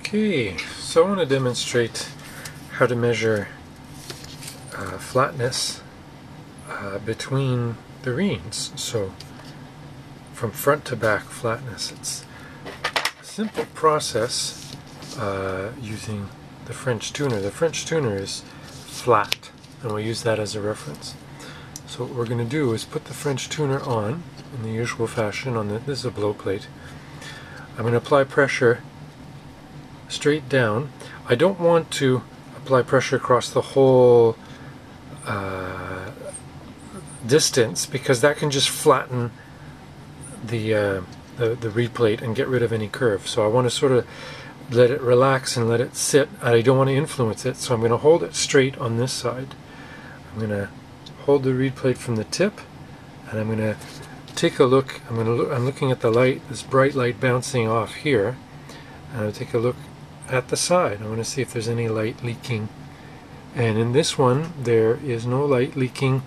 Okay, so I want to demonstrate how to measure flatness between the reeds. So from front to back flatness. It's a simple process using the French tuner. The French tuner is flat, and we'll use that as a reference. So what we're going to do is put the French tuner on in the usual fashion. This is a blow plate. I'm going to apply pressure straight down. I don't want to apply pressure across the whole distance, because that can just flatten the reed plate and get rid of any curve. So I want to sort of let it relax and let it sit. I don't want to influence it, so I'm going to hold it straight on this side. I'm going to hold the reed plate from the tip, and I'm going to take a look. I'm looking at the light, this bright light bouncing off here, and I'll take a look at the side. I want to see if there's any light leaking, and in this one there is no light leaking.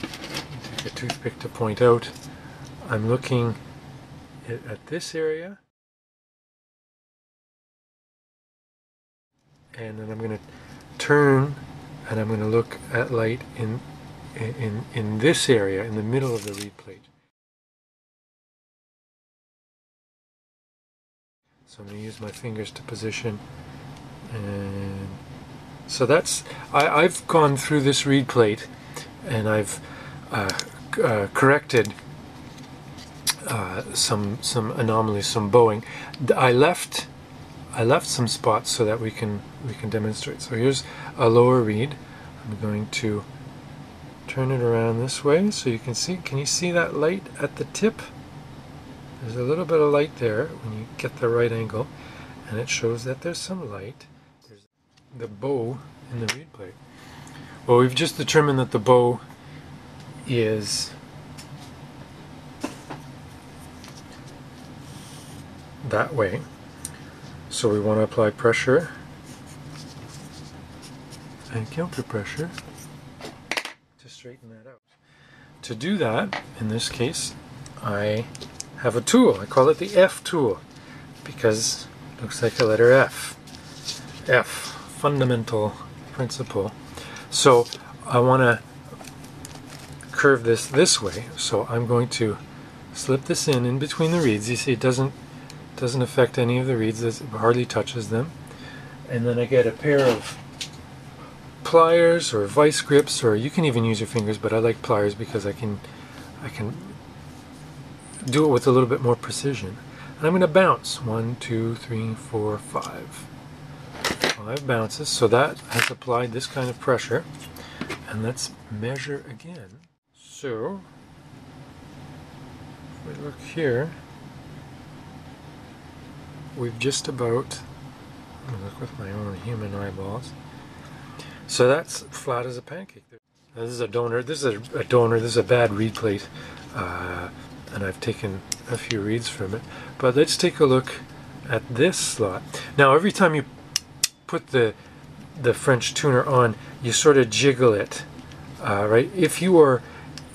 Take a toothpick to point out. I'm looking at this area, and then I'm going to turn and I'm going to look at light in this area, in the middle of the reed plate. So I'm going to use my fingers to position, and so that's, I've gone through this reed plate and I've corrected some anomalies, some bowing. I left some spots so that we can demonstrate. So here's a lower reed. I'm going to turn it around this way so you can see. Can you see that light at the tip? There's a little bit of light there when you get the right angle, and it shows that there's some light. There's the bow in the reed plate. Well, we've just determined that the bow is that way. So we want to apply pressure and counter pressure to straighten that out. To do that, in this case, I have a tool. I call it the F tool because it looks like a letter F. F, fundamental principle. So I want to curve this way. So I'm going to slip this in between the reeds. You see, it doesn't affect any of the reeds. It hardly touches them. And then I get a pair of pliers or vice grips, or you can even use your fingers, but I like pliers because I can do it with a little bit more precision. And I'm going to bounce 1, 2, 3, 4, 5. 5 bounces. So that has applied this kind of pressure. And let's measure again. So if we look here, we've just about, I'm going to look with my own human eyeballs. So that's flat as a pancake. Now, this is a donor. This is a donor. This is a bad reed plate, and I've taken a few reeds from it. But let's take a look at this slot. Now, every time you put the French tuner on, you sort of jiggle it, right? If your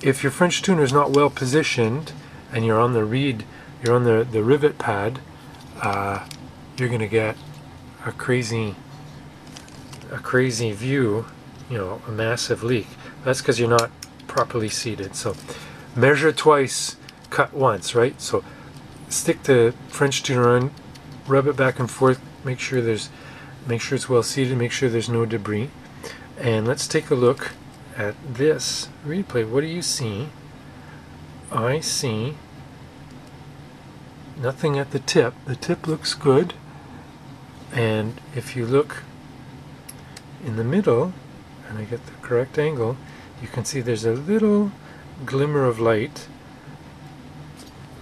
French tuner is not well positioned, and you're on the reed, you're on the rivet pad, you're going to get a crazy view, you know, a massive leak. That's because you're not properly seated. So measure twice, cut once, right? So stick the French tuner on, rub it back and forth, make sure it's well seated, make sure there's no debris. And let's take a look at this reed plate. What do you see? I see nothing at the tip. The tip looks good, and if you look in the middle and I get the correct angle, you can see there's a little glimmer of light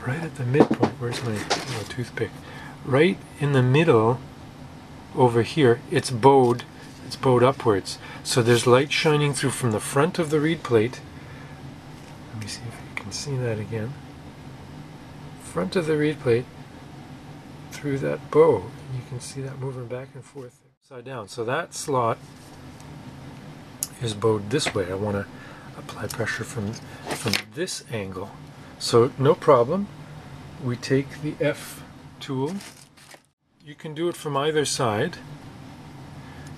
right at the midpoint. Where's my toothpick? Right in the middle over here. It's bowed upwards, so there's light shining through from the front of the reed plate. Let me see if you can see that again. Front of the reed plate through that bow. You can see that moving back and forth upside down. So that slot is bowed this way. I want to apply pressure from this angle. So no problem. We take the F tool You can do it from either side.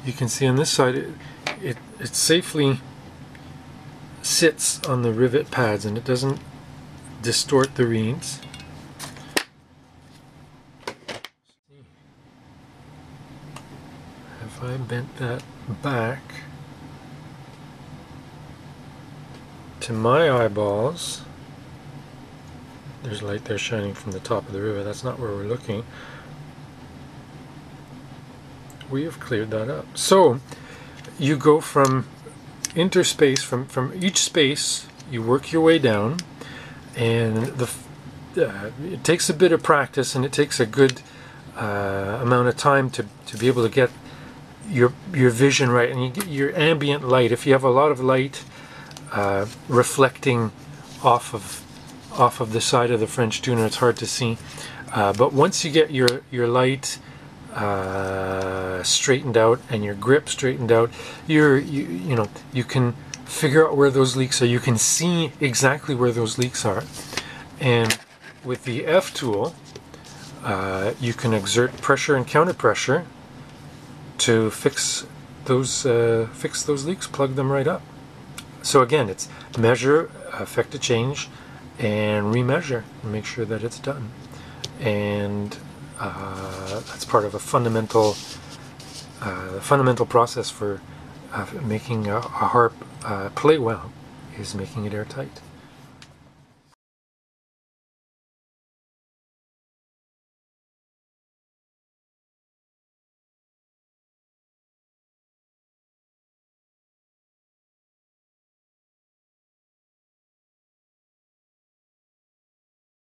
You can see on this side it safely sits on the rivet pads and it doesn't distort the reeds. If I bent that back to my eyeballs, there's light there shining from the top of the rivet. That's not where we're looking. We have cleared that up. So you go from interspace, from each space, you work your way down, and it takes a bit of practice and it takes a good amount of time to be able to get your vision right, and you get your ambient light. If you have a lot of light reflecting off of the side of the French tuner, it's hard to see. But once you get your light straightened out and your grip straightened out, you can figure out where those leaks are. You can see exactly where those leaks are, and with the F tool, you can exert pressure and counter pressure to fix those leaks, plug them right up. So again, it's measure, effect a change, and remeasure and make sure that it's done. And that's part of a fundamental process for making a harp play well, is making it airtight.